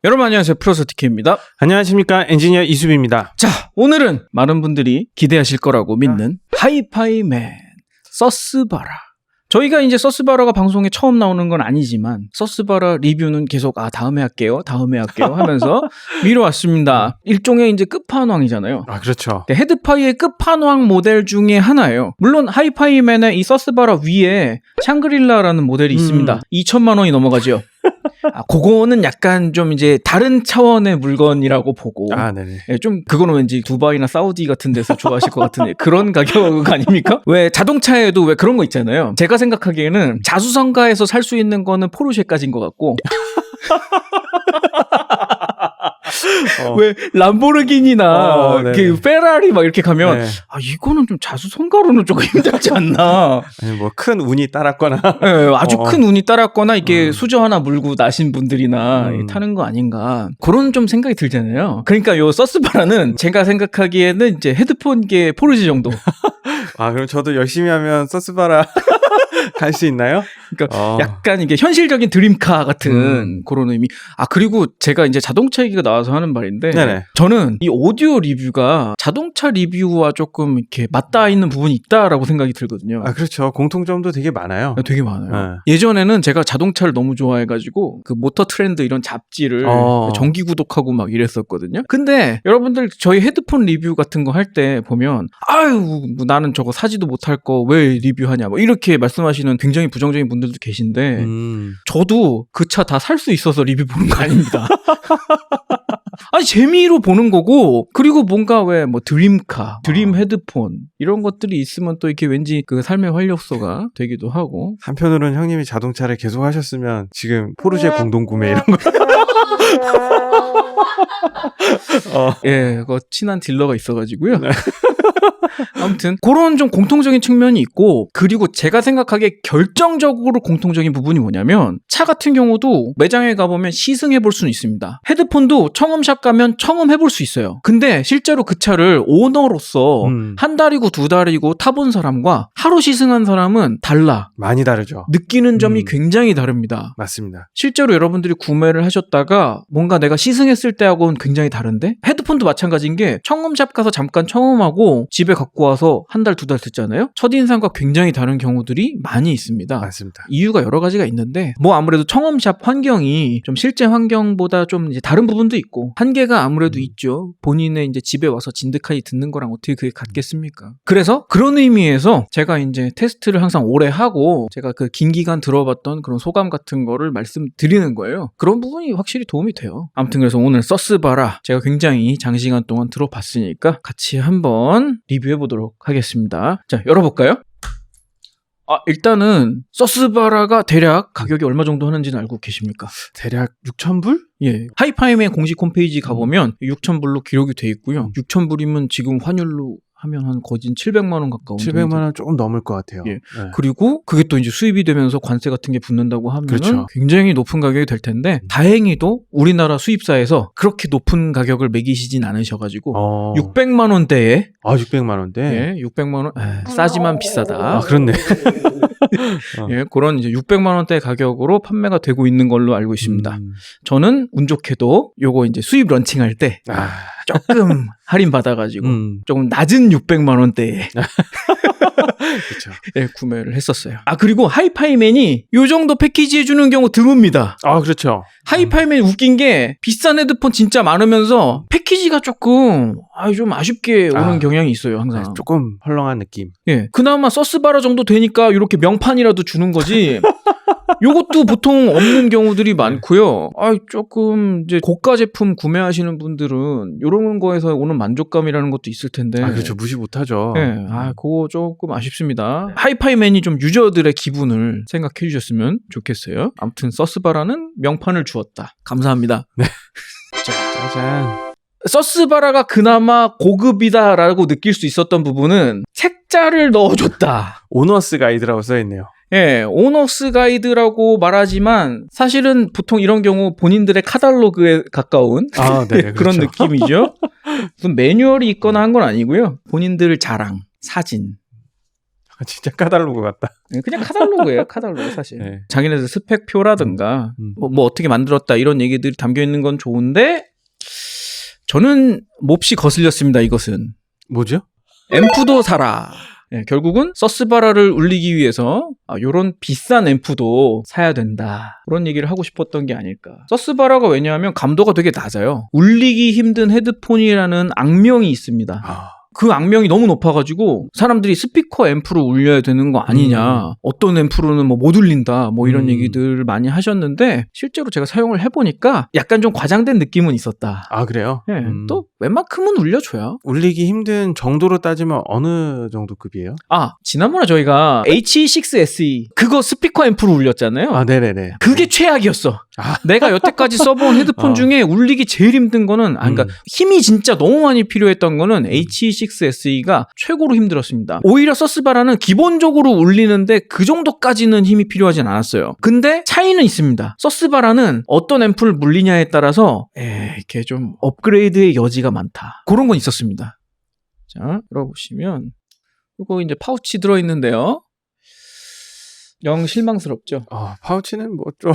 여러분 안녕하세요. 프로스티키입니다. 안녕하십니까. 엔지니어 이수빈입니다. 자, 오늘은 많은 분들이 기대하실 거라고 믿는 하이파이맨 서스바라. 저희가 이제 서스바라가 방송에 처음 나오는 건 아니지만 서스바라 리뷰는 계속 다음에 할게요 하면서 미뤄왔습니다. 일종의 이제 끝판왕이잖아요. 그렇죠. 헤드파이의 끝판왕 모델 중에 하나예요. 물론 하이파이맨의 이 서스바라 위에 샹그릴라라는 모델이 있습니다. 2천만 원이 넘어가죠. 그거는 약간 좀 이제 다른 차원의 물건이라고 보고. 네네. 예, 좀 그거는 왠지 두바이나 사우디 같은 데서 좋아하실 것 같은데 그런 가격 아닙니까? 왜 자동차에도 왜 그런 거 있잖아요. 제가 생각하기에는 자수성가에서 살 수 있는 거는 포르쉐까지인 것 같고. 왜 람보르기니나 그 페라리 막 이렇게 가면 네. 이거는 좀 자수성가로는 조금 힘들지 않나. 아니, 뭐 큰 운이 따랐거나 네, 아주 큰 운이 따랐거나 이게 수저 하나 물고 나신 분들이나 타는 거 아닌가 그런 좀 생각이 들잖아요. 그러니까 요 서스바라는 제가 생각하기에는 이제 헤드폰계 포르쉐 정도. 그럼 저도 열심히 하면 서스바라 갈 수 있나요? 그러니까 약간 이게 현실적인 드림카 같은 그런 의미. 그리고 제가 이제 자동차 얘기가 나와서 하는 말인데 네네. 저는 이 오디오 리뷰가 자동차 리뷰와 조금 이렇게 맞닿아 있는 부분이 있다라고 생각이 들거든요. 그렇죠. 공통점도 되게 많아요. 되게 많아요. 예전에는 제가 자동차를 너무 좋아해가지고 그 모터 트렌드 이런 잡지를 정기 구독하고 막 이랬었거든요. 근데 여러분들 저희 헤드폰 리뷰 같은 거 할 때 보면 뭐 나는 저거 사지도 못할 거 왜 리뷰하냐 뭐 이렇게 말씀하시는 굉장히 부정적인 분들도 계신데 저도 그 차 다 살 수 있어서 리뷰 보는 거 아닙니다. 재미로 보는 거고, 그리고 뭔가 왜 뭐 드림카, 드림 헤드폰 이런 것들이 있으면 또 이렇게 왠지 그 삶의 활력소가 되기도 하고. 한편으로는 형님이 자동차를 계속 하셨으면 지금 포르쉐 공동구매 이런 거 예, 그거 친한 딜러가 있어가지고요. 네. 아무튼 그런 좀 공통적인 측면이 있고, 그리고 제가 생각하기에 결정적으로 공통적인 부분이 뭐냐면 차 같은 경우도 매장에 가보면 시승해볼 수는 있습니다. 헤드폰도 청음샵 가면 청음해볼 수 있어요. 근데 실제로 그 차를 오너로서 한 달이고 두 달이고 타본 사람과 하루 시승한 사람은 달라. 많이 다르죠. 느끼는 점이 굉장히 다릅니다. 맞습니다. 실제로 여러분들이 구매를 하셨다가 뭔가 내가 시승했을 때하고는 굉장히 다른데, 헤드폰도 마찬가지인 게 청음샵 가서 잠깐 청음하고 집에 갖고 와서 한 달, 두 달 듣잖아요? 첫인상과 굉장히 다른 경우들이 많이 있습니다. 맞습니다. 이유가 여러 가지가 있는데, 뭐 아무래도 청음샵 환경이 좀 실제 환경보다 좀 이제 다른 부분도 있고, 한계가 아무래도 있죠. 본인의 이제 집에 와서 진득하게 듣는 거랑 어떻게 그게 같겠습니까? 그래서 그런 의미에서 제가 이제 테스트를 항상 오래 하고, 제가 그 긴 기간 들어봤던 그런 소감 같은 거를 말씀드리는 거예요. 그런 부분이 확실히 도움이 돼요. 아무튼 그래서 오늘 서스바라 제가 굉장히 장시간 동안 들어봤으니까 같이 한번 리뷰해보도록 하겠습니다. 자, 열어볼까요? 일단은 서스바라가 대략 가격이 얼마 정도 하는지는 알고 계십니까? 대략 6,000불? 예. 하이파이맨 공식 홈페이지 가보면 6,000불로 기록이 돼 있고요. 6,000불이면 지금 환율로 하면 한 거진 700만 원 가까운 700만 원 조금 넘을 것 같아요. 예. 네. 그리고 그게 또 이제 수입이 되면서 관세 같은 게 붙는다고 하면 그렇죠. 굉장히 높은 가격이 될 텐데, 다행히도 우리나라 수입사에서 그렇게 높은 가격을 매기시진 않으셔가지고 600만 원대에 600만 원대? 예, 600만 원 싸지만 비싸다. 그렇네. 예, 그런 이제 600만 원대 가격으로 판매가 되고 있는 걸로 알고 있습니다. 저는 운 좋게도 요거 이제 수입 런칭할 때 조금 할인 받아가지고 조금 낮은 600만 원대에 그렇죠. 예, 구매를 했었어요. 그리고 하이파이맨이 요 정도 패키지 해주는 경우 드뭅니다. 그렇죠. 하이파이맨 웃긴 게 비싼 헤드폰 진짜 많으면서 패키지가 조금 좀 아쉽게 오는 경향이 있어요, 항상. 조금 헐렁한 느낌. 예, 그나마 서스바라 정도 되니까 이렇게 명판이라도 주는 거지. 요것도 보통 없는 경우들이 많고요. 조금 이제 고가 제품 구매하시는 분들은 이런 거에서 오는 만족감이라는 것도 있을 텐데. 그렇죠. 무시 못하죠. 네, 그거 조금 아쉽습니다. 하이파이맨이 좀 유저들의 기분을 생각해 주셨으면 좋겠어요. 아무튼 서스바라는 명판을 주었다. 감사합니다. 네. 짜잔. 서스바라가 그나마 고급이다라고 느낄 수 있었던 부분은 책자를 넣어줬다. 오너스 가이드라고 써있네요. 예, 오너스 가이드라고 말하지만 사실은 보통 이런 경우 본인들의 카탈로그에 가까운 네, 그런 그렇죠. 느낌이죠. 무슨 매뉴얼이 있거나 한 건 아니고요. 본인들 자랑, 사진. 진짜 카탈로그 같다. 그냥 카탈로그예요. 카탈로그 사실. 네. 자기네들 스펙표라든가 음. 뭐 어떻게 만들었다 이런 얘기들이 담겨 있는 건 좋은데 저는 몹시 거슬렸습니다. 이것은. 뭐죠? 앰프도 사라. 네, 결국은 서스바라를 울리기 위해서 요런 비싼 앰프도 사야 된다. 그런 얘기를 하고 싶었던 게 아닐까. 서스바라가 왜냐하면 감도가 되게 낮아요. 울리기 힘든 헤드폰이라는 악명이 있습니다. 그 악명이 너무 높아가지고 사람들이 스피커 앰프로 울려야 되는 거 아니냐. 어떤 앰프로는 뭐 못 울린다. 뭐 이런 얘기들을 많이 하셨는데 실제로 제가 사용을 해보니까 약간 좀 과장된 느낌은 있었다. 아, 그래요? 네, 또 웬만큼은 울려줘요. 울리기 힘든 정도로 따지면 어느 정도 급이에요? 지난번에 저희가 HE6SE 그거 스피커 앰프로 울렸잖아요. 아, 네네네. 그게 최악이었어. 아. 내가 여태까지 써본 헤드폰 중에 울리기 제일 힘든 거는 그러니까 힘이 진짜 너무 많이 필요했던 거는 HE6SE가 최고로 힘들었습니다. 오히려 서스바라는 기본적으로 울리는데 그 정도까지는 힘이 필요하진 않았어요. 근데 차이는 있습니다. 서스바라는 어떤 앰프를 물리냐에 따라서 이렇게 좀 업그레이드의 여지가 많다. 그런 건 있었습니다. 자, 열어보시면 이거 이제 파우치 들어있는데요. 영 실망스럽죠. 파우치는 뭐 좀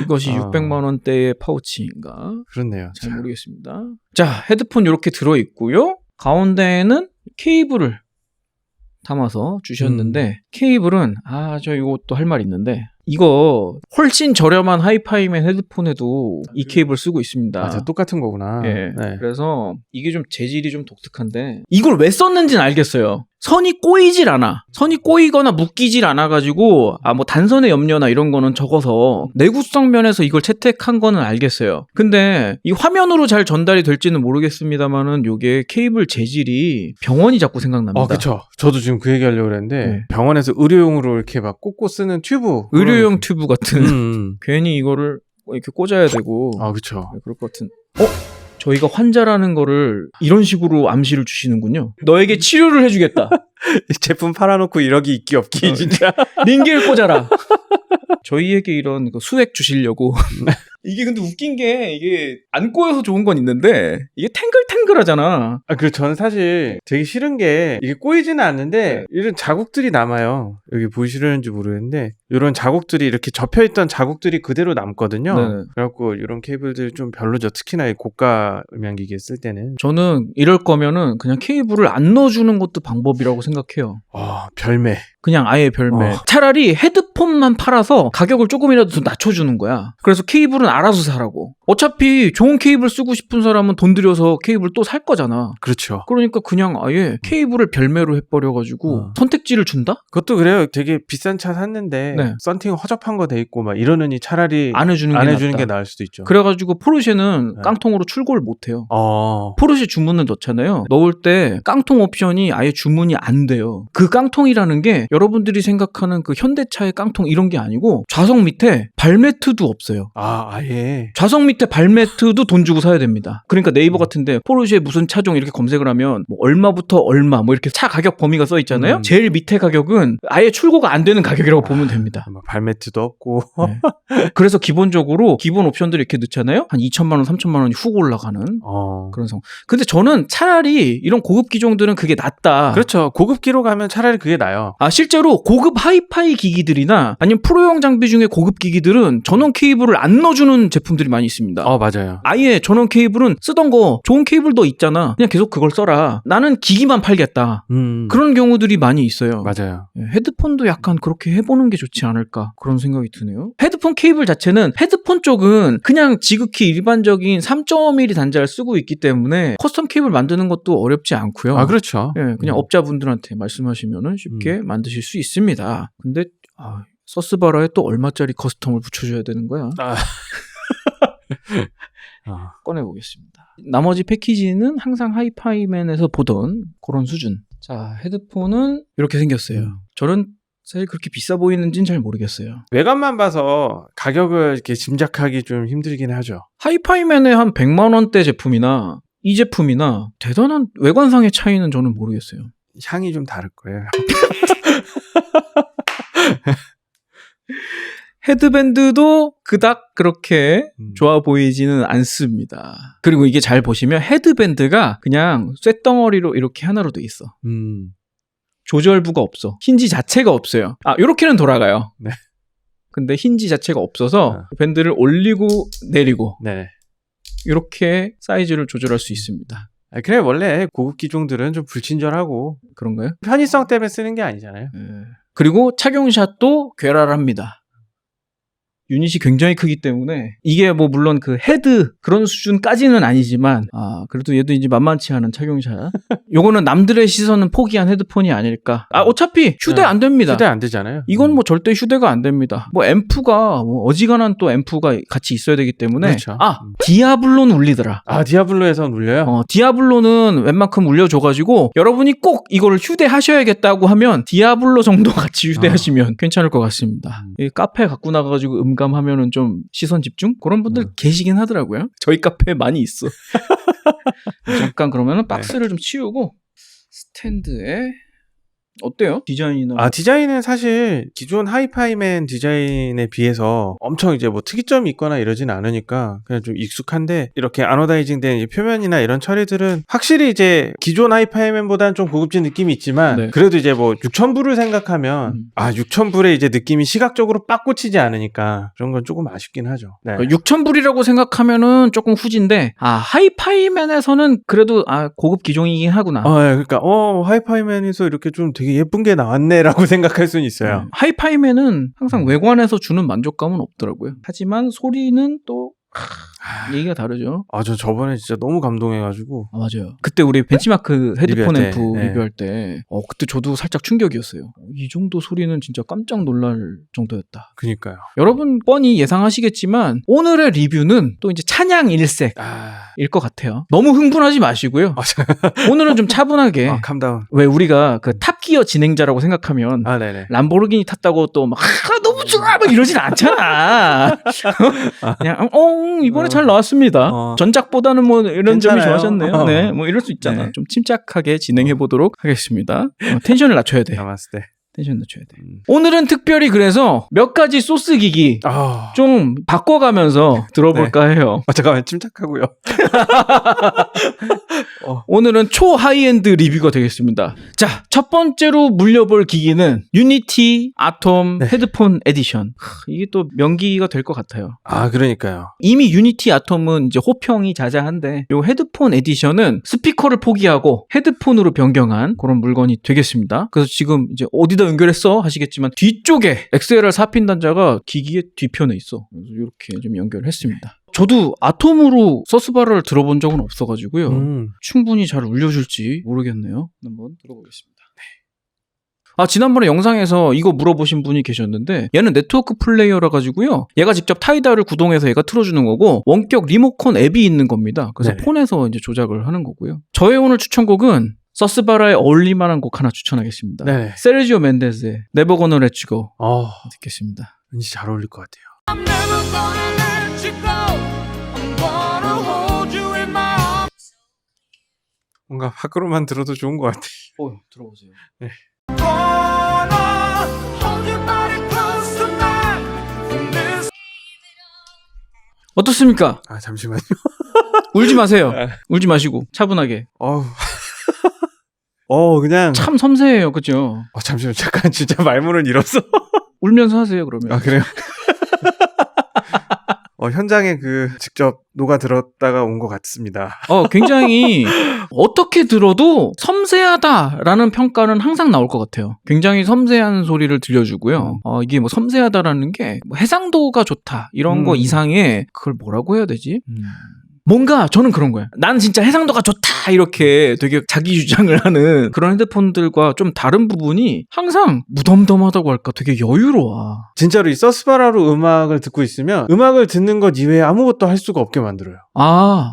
이것이 600만 원대의 파우치인가? 그렇네요. 잘 모르겠습니다. 자, 헤드폰 이렇게 들어있고요. 가운데에는 케이블을 담아서 주셨는데 케이블은 저 이것도 할 말 있는데 이거 훨씬 저렴한 하이파이맨 헤드폰에도 이 케이블 쓰고 있습니다. 저 똑같은 거구나. 예. 네. 그래서 이게 좀 재질이 좀 독특한데 이걸 왜 썼는지는 알겠어요. 선이 꼬이질 않아. 선이 꼬이거나 묶이질 않아가지고 뭐 단선의 염려나 이런 거는 적어서 내구성 면에서 이걸 채택한 거는 알겠어요. 근데 이 화면으로 잘 전달이 될지는 모르겠습니다만은 요게 케이블 재질이 병원이 자꾸 생각납니다. 그쵸. 저도 지금 그 얘기 하려고 그랬는데 네. 병원에서 의료용으로 이렇게 막 꽂고 쓰는 튜브. 의료용 튜브 같은 괜히 이거를 이렇게 꽂아야 되고 그쵸. 그럴 것 같은. 저희가 환자라는 거를 이런 식으로 암시를 주시는군요. 너에게 치료를 해주겠다. 제품 팔아놓고 이러기 있기 없기 진짜. 링겔 꽂아라. 저희에게 이런 수액 주시려고. 이게 근데 웃긴 게 이게 안 꼬여서 좋은 건 있는데 이게 탱글탱글하잖아. 그리고 저는 사실 되게 싫은 게 이게 꼬이지는 않는데 이런 자국들이 남아요. 여기 보시려는지 모르겠는데 이런 자국들이 이렇게 접혀있던 자국들이 그대로 남거든요. 네. 그래갖고 이런 케이블들 좀 별로죠. 특히나 이 고가 음향기기에 쓸 때는. 저는 이럴 거면은 그냥 케이블을 안 넣어주는 것도 방법이라고 생각해요. 별매. 그냥 아예 별매. 차라리 헤드폰만 팔아서 가격을 조금이라도 더 낮춰주는 거야. 그래서 케이블은 알아서 사라고. 어차피 좋은 케이블 쓰고 싶은 사람은 돈 들여서 케이블 또 살 거잖아. 그렇죠. 그러니까 그냥 아예 케이블을 별매로 해버려가지고 선택지를 준다? 그것도 그래요. 되게 비싼 차 샀는데 네. 썬팅 허접한 거 돼 있고 막 이러느니 차라리 안 해주는 게 나을 수도 있죠. 그래가지고 포르쉐는 네. 깡통으로 출고를 못해요. 포르쉐 주문을 넣잖아요. 넣을 때 깡통 옵션이 아예 주문이 안 돼요. 그 깡통이라는 게 여러분들이 생각하는 그 현대차의 깡통 이런 게 아니고 좌석 밑에 발매트도 없어요. 아예. 좌석 밑에 발매트도 돈 주고 사야 됩니다. 그러니까 네이버 같은데 포르쉐 무슨 차종 이렇게 검색을 하면 뭐 얼마부터 얼마 뭐 이렇게 차 가격 범위가 써 있잖아요. 제일 밑에 가격은 아예 출고가 안 되는 가격이라고 보면 됩니다. 발매트도 없고. 네. 그래서 기본적으로 기본 옵션들을 이렇게 넣잖아요. 한 2천만 원, 3천만 원이 훅 올라가는 그런 상황. 근데 저는 차라리 이런 고급 기종들은 그게 낫다. 그렇죠. 고급기로 가면 차라리 그게 나아요. 실제로 고급 하이파이 기기들이나 아니면 프로용 장비 중에 고급 기기들은 전원 케이블을 안 넣어주는 제품들이 많이 있습니다. 맞아요. 아예 전원 케이블은 쓰던 거 좋은 케이블도 있잖아. 그냥 계속 그걸 써라. 나는 기기만 팔겠다. 그런 경우들이 많이 있어요. 맞아요. 헤드폰도 약간 그렇게 해보는 게 좋지 않을까 그런 생각이 드네요. 헤드폰 케이블 자체는 헤드폰 쪽은 그냥 지극히 일반적인 3.5mm 단자를 쓰고 있기 때문에 커스텀 케이블 만드는 것도 어렵지 않고요. 그렇죠. 그냥 업자분들한테 말씀하시면 쉽게 만드실 수 있습니다. 근데 서스바라에 또 얼마짜리 커스텀을 붙여줘야 되는 거야? 꺼내보겠습니다. 나머지 패키지는 항상 하이파이맨에서 보던 그런 수준. 자, 헤드폰은 이렇게 생겼어요. 저는 사실 그렇게 비싸 보이는지는 잘 모르겠어요. 외관만 봐서 가격을 이렇게 짐작하기 좀 힘들긴 하죠. 하이파이맨의 한 100만 원대 제품이나 이 제품이나 대단한 외관상의 차이는 저는 모르겠어요. 향이 좀 다를 거예요. 헤드밴드도 그닥 그렇게 좋아 보이지는 않습니다. 그리고 이게 잘 보시면 헤드밴드가 그냥 쇳덩어리로 이렇게 하나로 돼 있어. 조절부가 없어. 힌지 자체가 없어요. 요렇게는 돌아가요. 네. 근데 힌지 자체가 없어서 밴드를 올리고 내리고 네. 이렇게 사이즈를 조절할 수 있습니다. 그래 원래 고급 기종들은 좀 불친절하고 그런가요? 편의성 때문에 쓰는 게 아니잖아요. 그리고 착용샷도 괴랄합니다. 유닛이 굉장히 크기 때문에 이게 뭐 물론 그 헤드 그런 수준까지는 아니지만 그래도 얘도 이제 만만치 않은 착용샷. 요거는 남들의 시선은 포기한 헤드폰이 아닐까. 어차피 휴대 안 됩니다. 휴대 안 되잖아요. 이건 뭐 절대 휴대가 안 됩니다. 뭐 앰프가 뭐 어지간한 또 앰프가 같이 있어야 되기 때문에 그렇죠. 디아블로는 울리더라. 디아블로에선 울려요? 디아블로는 웬만큼 울려줘가지고 여러분이 꼭 이거를 휴대하셔야겠다고 하면 디아블로 정도 같이 휴대하시면 괜찮을 것 같습니다. 이 카페 갖고 나가가지고 음감하면은 좀 시선 집중? 그런 분들 계시긴 하더라고요. 저희 카페에 많이 있어. 잠깐 그러면은 박스를 좀 치우고 스탠드에 어때요? 디자인이나 디자인은 사실 기존 하이파이맨 디자인에 비해서 엄청 이제 뭐 특이점이 있거나 이러진 않으니까 그냥 좀 익숙한데 이렇게 아노다이징 된 표면이나 이런 처리들은 확실히 이제 기존 하이파이맨보다는 좀 고급진 느낌이 있지만 그래도 이제 뭐 6000불을 생각하면 6000불의 이제 느낌이 시각적으로 빡 꽂히지 않으니까 그런 건 조금 아쉽긴 하죠. 6000불이라고 생각하면은 조금 후진데 하이파이맨에서는 그래도 고급 기종이긴 하구나. 그러니까 하이파이맨에서 이렇게 좀 되게 예쁜 게 나왔네라고 생각할 수는 있어요. 하이파이맨은 항상 외관에서 주는 만족감은 없더라고요. 하지만 소리는 또 얘기가 다르죠. 저 저번에 진짜 너무 감동해가지고. 맞아요. 그때 우리 벤치마크 헤드폰 리뷰할 앰프 리뷰할 때 그때 저도 살짝 충격이었어요. 이 정도 소리는 진짜 깜짝 놀랄 정도였다. 그니까요. 여러분 뻔히 예상하시겠지만 오늘의 리뷰는 또 이제 찬양 일색일 것 같아요. 너무 흥분하지 마시고요. 오늘은 좀 차분하게. 캄다운. 왜 우리가 그 탑기어 진행자라고 생각하면 네네. 람보르기니 탔다고 또 막 너무 좋아 막 이러진 않잖아. 그냥 이번에 잘 나왔습니다. 전작보다는 뭐 이런 점이 좋아졌네요. 네, 뭐 이럴 수 있잖아. 네. 좀 침착하게 진행해 보도록 하겠습니다. 텐션을 낮춰야 돼. 나왔을 때. 텐션 낮춰야 돼. 오늘은 특별히 그래서 몇 가지 소스 기기 좀 바꿔가면서 들어볼까 해요. 잠깐만 침착하고요. 오늘은 초하이엔드 리뷰가 되겠습니다. 자, 첫 번째로 물려볼 기기는 유니티 아톰 헤드폰 에디션. 이게 또 명기가 될 것 같아요. 그러니까요. 이미 유니티 아톰은 이제 호평이 자자한데 요 헤드폰 에디션은 스피커를 포기하고 헤드폰으로 변경한 그런 물건이 되겠습니다. 그래서 지금 이제 어디다 연결했어? 하시겠지만 뒤쪽에 XLR 4핀 단자가 기기의 뒤편에 있어. 그래서 이렇게 좀 연결했습니다. 저도 아톰으로 서스바라를 들어본 적은 없어가지고요. 충분히 잘 울려줄지 모르겠네요. 한번 들어보겠습니다. 지난번에 영상에서 이거 물어보신 분이 계셨는데 얘는 네트워크 플레이어라 가지고요. 얘가 직접 타이다를 구동해서 얘가 틀어주는 거고 원격 리모컨 앱이 있는 겁니다. 그래서 폰에서 이제 조작을 하는 거고요. 저의 오늘 추천곡은 서스바라에 어울릴만한 곡 하나 추천하겠습니다. 세르지오 멘데스의 Never Gonna Let You Go 듣겠습니다. 왠지 잘 어울릴 것 같아요. I'm never gonna let you go. I'm gonna hold you in my arms. 뭔가 밖으로만 들어도 좋은 것 같아요. 들어보세요. Gonna hold your body close tonight. From this 어떻습니까? 잠시만요. 울지 마세요. 울지 마시고 차분하게. 그냥 참 섬세해요, 그죠? 잠시만 잠깐 진짜 말문을 잃었어. 울면서 하세요, 그러면. 그래요? 현장에 직접 녹아들었다가 온 것 같습니다. 굉장히 어떻게 들어도 섬세하다라는 평가는 항상 나올 것 같아요. 굉장히 섬세한 소리를 들려주고요. 이게 뭐 섬세하다라는 게 뭐 해상도가 좋다 이런 거 이상의 그걸 뭐라고 해야 되지? 뭔가 저는 그런 거야. 난 진짜 해상도가 좋다 이렇게 되게 자기 주장을 하는 그런 헤드폰들과 좀 다른 부분이 항상 무덤덤하다고 할까 되게 여유로워. 진짜로 이 서스바라로 음악을 듣고 있으면 음악을 듣는 것 이외에 아무것도 할 수가 없게 만들어요.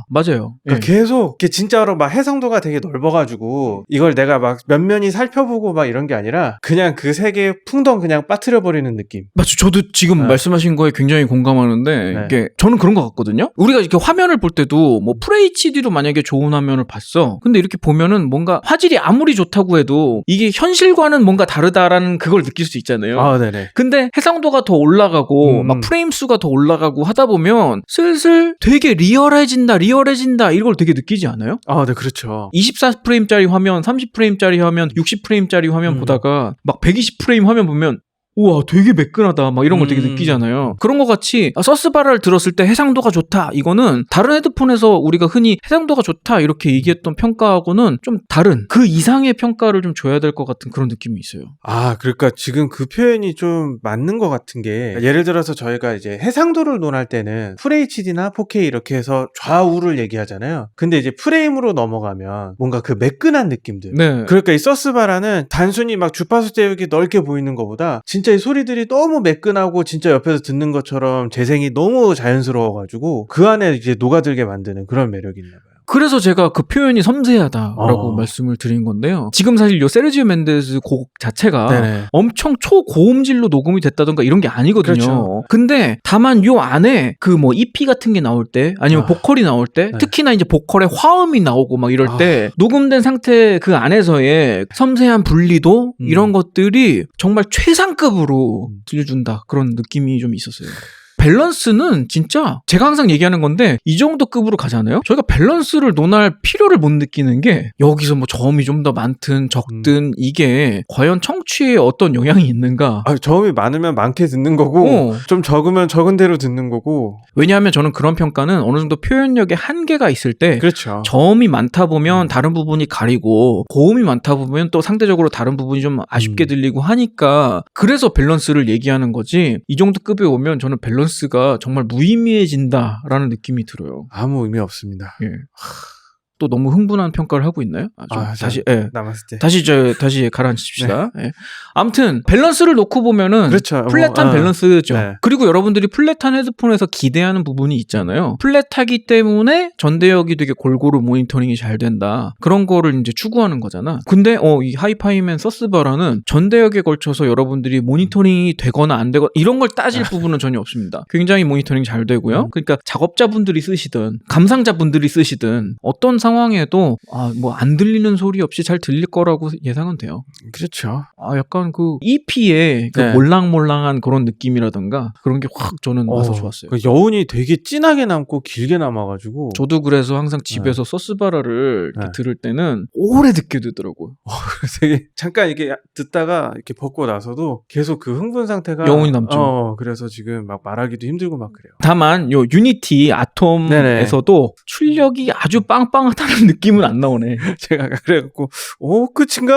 맞아요. 그러니까 계속 진짜로 막 해상도가 되게 넓어가지고 이걸 내가 막 면면히 살펴보고 막 이런 게 아니라 그냥 그 세계에 풍덩 그냥 빠뜨려버리는 느낌. 맞죠. 저도 지금 말씀하신 거에 굉장히 공감하는데 이게 저는 그런 것 같거든요. 우리가 이렇게 화면을 볼 때도 뭐 FHD로 만약에 좋은 화면을 봤어. 근데 이렇게 보면은 뭔가 화질이 아무리 좋다고 해도 이게 현실과는 뭔가 다르다라는 그걸 느낄 수 있잖아요. 네네. 근데 해상도가 더 올라가고 막 프레임 수가 더 올라가고 하다 보면 슬슬 되게 리얼한 나처럴해진다, 리얼해진다 이걸 되게 느끼지 않아요? 아, 네, 그렇죠. 24프레임짜리 화면, 30프레임짜리 화면, 60프레임짜리 화면 보다가 막 120프레임 화면 보면 우와 되게 매끈하다 막 이런 걸 되게 느끼잖아요. 그런 것 같이 서스바라를 들었을 때 해상도가 좋다 이거는 다른 헤드폰에서 우리가 흔히 해상도가 좋다 이렇게 얘기했던 평가하고는 좀 다른 그 이상의 평가를 좀 줘야 될 것 같은 그런 느낌이 있어요. 아, 그러니까 지금 그 표현이 좀 맞는 것 같은 게 예를 들어서 저희가 이제 해상도를 논할 때는 FHD나 4K 이렇게 해서 좌우를 얘기하잖아요. 근데 이제 프레임으로 넘어가면 뭔가 그 매끈한 느낌들. 네. 그러니까 이 서스바라는 단순히 막 주파수 제역이 넓게 보이는 것보다 진짜 이 소리들이 너무 매끈하고 진짜 옆에서 듣는 것처럼 재생이 너무 자연스러워가지고 그 안에 이제 녹아들게 만드는 그런 매력이 있나 봐요. 그래서 제가 그 표현이 섬세하다라고 말씀을 드린 건데요. 지금 사실 요 세르지오 멘데스 곡 자체가 네네. 엄청 초고음질로 녹음이 됐다던가 이런 게 아니거든요. 그렇죠. 근데 다만 요 안에 그 뭐 EP 같은 게 나올 때 아니면 보컬이 나올 때 네. 특히나 이제 보컬에 화음이 나오고 막 이럴 아. 때 녹음된 상태 그 안에서의 섬세한 분리도 이런 것들이 정말 최상급으로 들려준다 그런 느낌이 좀 있었어요. 밸런스는 진짜 제가 항상 얘기하는 건데 이 정도 급으로 가잖아요. 저희가 밸런스를 논할 필요를 못 느끼는 게 여기서 뭐 저음이 좀 더 많든 적든 이게 과연 청취에 어떤 영향이 있는가. 아, 저음이 많으면 많게 듣는 거고 좀 적으면 적은 대로 듣는 거고. 왜냐하면 저는 그런 평가는 어느 정도 표현력에 한계가 있을 때 그렇죠. 저음이 많다 보면 다른 부분이 가리고 고음이 많다 보면 또 상대적으로 다른 부분이 좀 아쉽게 들리고 하니까 그래서 밸런스를 얘기하는 거지 이 정도 급에 오면 저는 밸런스가 정말 무의미해진다라는 느낌이 들어요. 아무 의미 없습니다. 예. 또 너무 흥분한 평가를 하고 있나요? 다시 다시 가라앉힙시다. 예. 아무튼 밸런스를 놓고 보면은 그렇죠. 플랫한 밸런스죠. 네. 그리고 여러분들이 플랫한 헤드폰에서 기대하는 부분이 있잖아요. 플랫하기 때문에 전대역이 되게 골고루 모니터링이 잘 된다. 그런 거를 이제 추구하는 거잖아. 근데 이 하이파이맨 서스바라는 전대역에 걸쳐서 여러분들이 모니터링이 되거나 안 되거나 이런 걸 따질 부분은 전혀 없습니다. 굉장히 모니터링 잘 되고요. 그러니까 작업자분들이 쓰시든 감상자분들이 쓰시든 어떤 상황에도 뭐 안 들리는 소리 없이 잘 들릴 거라고 예상은 돼요. 그렇죠. 약간 그 EP의 그 네. 몰랑몰랑한 그런 느낌이라던가 그런 게 확 저는 와서 좋았어요. 그 여운이 되게 진하게 남고 길게 남아가지고. 저도 그래서 항상 집에서 서스바라를 이렇게 네. 들을 때는 오래 듣게 되더라고요. 되게 잠깐 이렇게 듣다가 이렇게 벗고 나서도 계속 그 흥분 상태가 영혼이 남죠. 그래서 지금 막 말하기도 힘들고 막 그래요. 다만 요 유니티 아톰에서도 출력이 아주 빵빵하다는 느낌은 안 나오네. 제가 그래갖고 끝인가?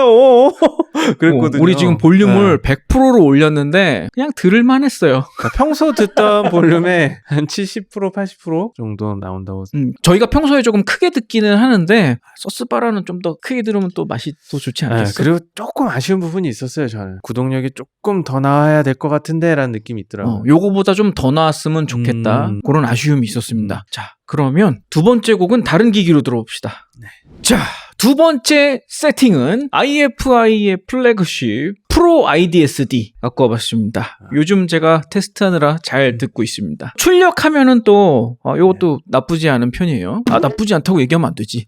그랬거든요. 우리 지금 볼륨을 100%로 올렸는데 그냥 들을만 했어요. 그러니까 평소 듣던 볼륨의 한 70%, 80% 정도 나온다고. 저희가 평소에 조금 크게 듣기는 하는데 서스바라는 좀 더 크게 들으면 또 맛이 또 좋지 않겠어요? 그리고 조금 아쉬운 부분이 있었어요. 저는 구동력이 조금 더 나와야 될 것 같은데 라는 느낌이 있더라고요. 요거보다 좀 더 나왔으면 좋겠다. 그런 아쉬움이 있었습니다. 자, 그러면 두 번째 곡은 다른 기기로 들어봅시다. 네. 자, 두 번째 세팅은 IFI의 플래그십 프로 IDSD 갖고 와봤습니다. 요즘 제가 테스트하느라 잘 듣고 있습니다. 출력하면은 또 이것도 나쁘지 않은 편이에요. 나쁘지 않다고 얘기하면 안 되지.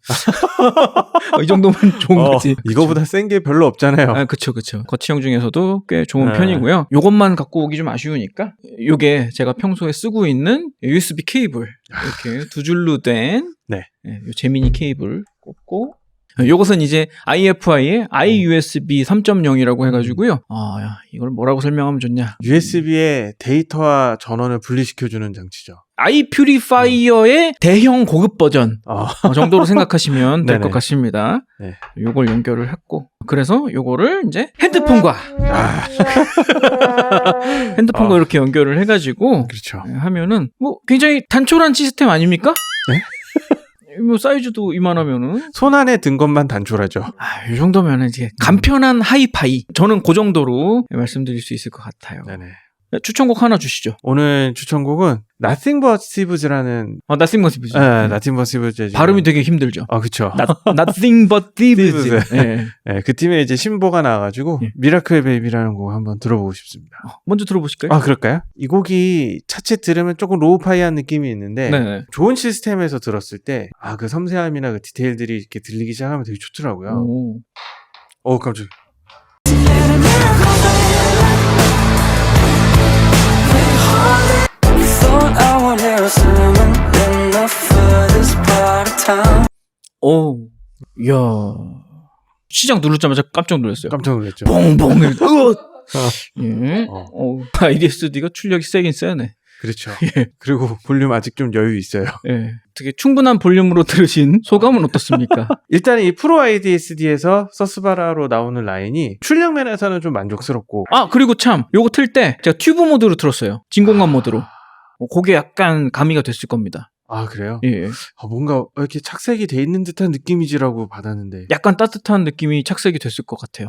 이 정도면 좋은 거지. 이거보다 센 게 별로 없잖아요. 그쵸. 거치형 중에서도 꽤 좋은 네. 편이고요. 요것만 갖고 오기 좀 아쉬우니까 요게 제가 평소에 쓰고 있는 USB 케이블 이렇게 두 줄로 된 요 제미니 케이블 꽂고 요것은 이제 IFI의 iUSB 3.0이라고 해가지고요. 이걸 뭐라고 설명하면 좋냐. USB에 데이터와 전원을 분리시켜주는 장치죠. 아이퓨리파이어의 대형 고급 버전 정도로 생각하시면 될 것 네네. 같습니다. 네. 요걸 연결을 했고 그래서 요거를 이제 핸드폰과 핸드폰과 이렇게 연결을 해가지고 그렇죠. 하면은 뭐 굉장히 단촐한 시스템 아닙니까? 네? 뭐 사이즈도 이만하면은 손 안에 든 것만 단촐하죠. 이 정도면은 이제 간편한 하이파이. 저는 그 정도로 말씀드릴 수 있을 것 같아요. 네네. 추천곡 하나 주시죠. 오늘 추천곡은 Nothing But Thieves라는 Nothing But Thieves. Nothing But Thieves 발음이 되게 힘들죠. 그쵸. Nothing But Thieves. Thieves. 네. 네, 그 팀에 이제 신보가 나와가지고 미라클 베이비라는 곡 한번 들어보고 싶습니다. 먼저 들어보실까요? 그럴까요? 이 곡이 차체 들으면 조금 로우파이한 느낌이 있는데 네. 좋은 시스템에서 들었을 때 그 섬세함이나 그 디테일들이 이렇게 들리기 시작하면 되게 좋더라고요. 깜짝이야. Thought I would hear a sermon in the foot 이야. 시작 누르자마자 깜짝 놀랐어요. 깜짝 놀랐죠. 뽕뽕. 예. IDSD가 출력이 세긴 세네. 그렇죠. 예. 그리고 볼륨 아직 좀 여유 있어요. 예. 되게 충분한 볼륨으로 들으신 소감은 어떻습니까? 일단 이 프로 IDSD에서 서스바라로 나오는 라인이 출력 면에서는 좀 만족스럽고. 그리고 참 요거 틀 때 제가 튜브 모드로 틀었어요. 진공관 모드로. 그게 약간 가미가 됐을 겁니다. 아, 그래요? 예. 뭔가 이렇게 착색이 돼 있는 듯한 느낌이지라고 받았는데. 약간 따뜻한 느낌이 착색이 됐을 것 같아요.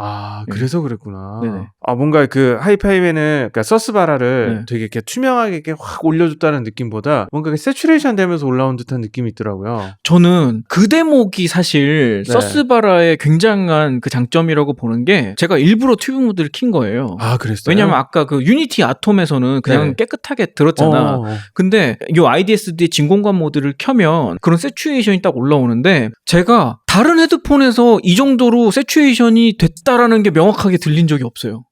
그래서 그랬구나. 네네. 뭔가 그 하이파이맨은, 그러니까 서스바라를 네. 되게 이렇게 투명하게 이렇게 확 올려줬다는 느낌보다 뭔가 그 세츄레이션 되면서 올라온 듯한 느낌이 있더라고요. 저는 그 대목이 사실 네. 서스바라의 굉장한 그 장점이라고 보는 게 제가 일부러 튜브 모드를 킨 거예요. 그랬어요? 왜냐면 아까 그 유니티 아톰에서는 그냥 네. 깨끗하게 들었잖아. 근데 이 IDSD의 진공관 모드를 켜면 그런 세츄에이션이 딱 올라오는데 제가 다른 헤드폰에서 이 정도로 세츄에이션이 됐다라는 게 명확하게 들린 적이 없어요.